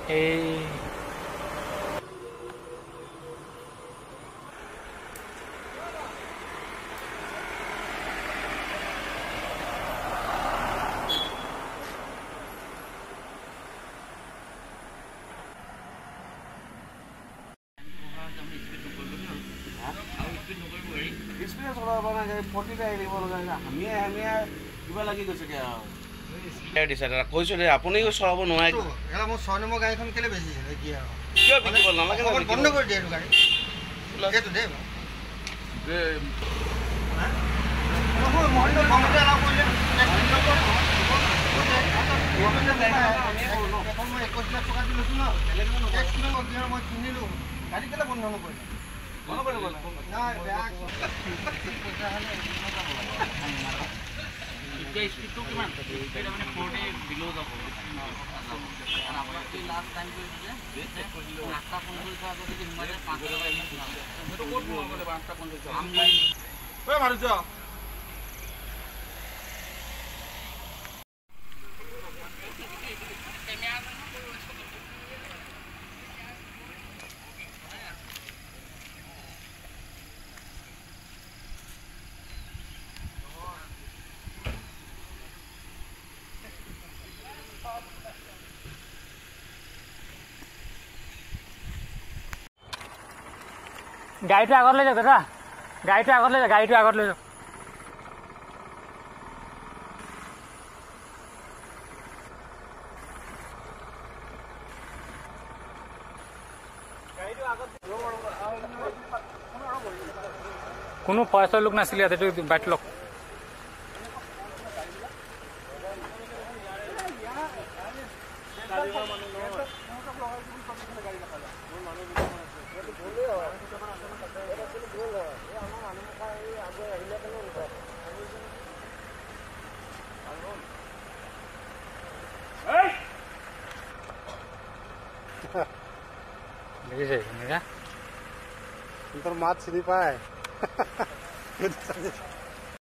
এই কৈছো দে আপুনি চলাব নোৱাৰে মোৰ 6 নম্বৰ গাড়ীখন কেলে বেছি কি আৰু কিয় বিকিব নালাগে বন্ধ কৰি দিয়ে এইটো গাড়ী এইটো দে মই কিনিলো গাড়ী কেলে বন্ধ নকৰিলে স্পীডটো কিমান স্পীড মানে 40 বিলো যাব আপোনাৰ কি লাষ্ট টাইম কৰিছে ৰাস্তা 50 আগতে যদি হিমালে 5 টকা ইমান সেইটো ক'ত নহ'লে ৰাস্তা 50 আমলাই ঐ মাৰুছ গাড়ীটো আগত লৈ যাওক দাদা গাড়ীটো আগত লৈ যাওক গাড়ীটো আগত লৈ যাওক কোনো পইচাৰ লোক নাছিলে ইয়াত এইটো বাইট লওক তোৰ মাছ চিনি পায়